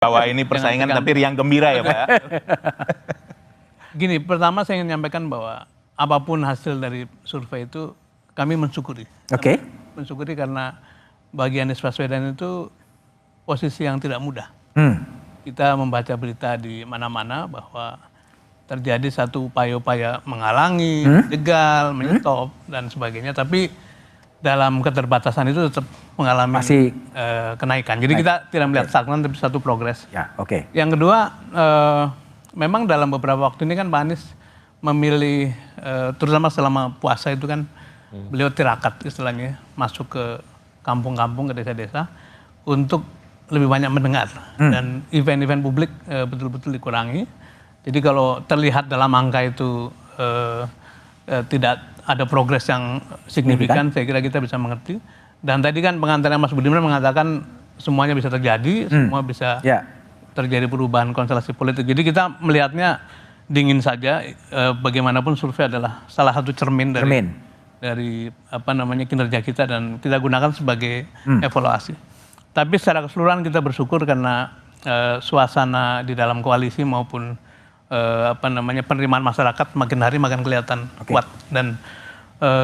Bahwa ini persaingan tapi riang gembira ya Pak ya? Gini, pertama saya ingin menyampaikan bahwa apapun hasil dari survei itu kami mensyukuri. Oke. Mensyukuri karena bagi Anies Baswedan itu posisi yang tidak mudah. Kita membaca berita di mana-mana bahwa terjadi satu upaya-upaya menghalangi, jegal, menyetop dan sebagainya. Tapi dalam keterbatasan itu tetap mengalami kenaikan. Jadi kita tidak melihat stagnan tapi satu progres. Ya, oke. Yang kedua, memang dalam beberapa waktu ini kan Pak Anies memilih, terutama selama puasa itu kan beliau tirakat istilahnya, masuk ke kampung-kampung, ke desa-desa untuk lebih banyak mendengar. Dan event-event publik betul-betul dikurangi. Jadi kalau terlihat dalam angka itu tidak ada progres yang signifikan, saya kira kita bisa mengerti. Dan tadi kan pengantarnya Mas Budiman mengatakan semuanya bisa terjadi, semua bisa terjadi perubahan konstelasi politik. Jadi kita melihatnya dingin saja, bagaimanapun survei adalah salah satu cermin dari apa namanya kinerja kita dan kita gunakan sebagai evaluasi. Tapi secara keseluruhan kita bersyukur karena suasana di dalam koalisi maupun apa namanya penerimaan masyarakat makin hari makin kelihatan kuat dan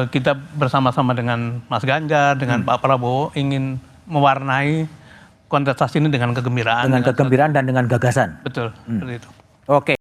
kita bersama-sama dengan Mas Ganjar, dengan Pak Prabowo ingin mewarnai kontestasi ini dengan kegembiraan. Dengan kegembiraan dan dengan gagasan. Betul, seperti itu. Oke.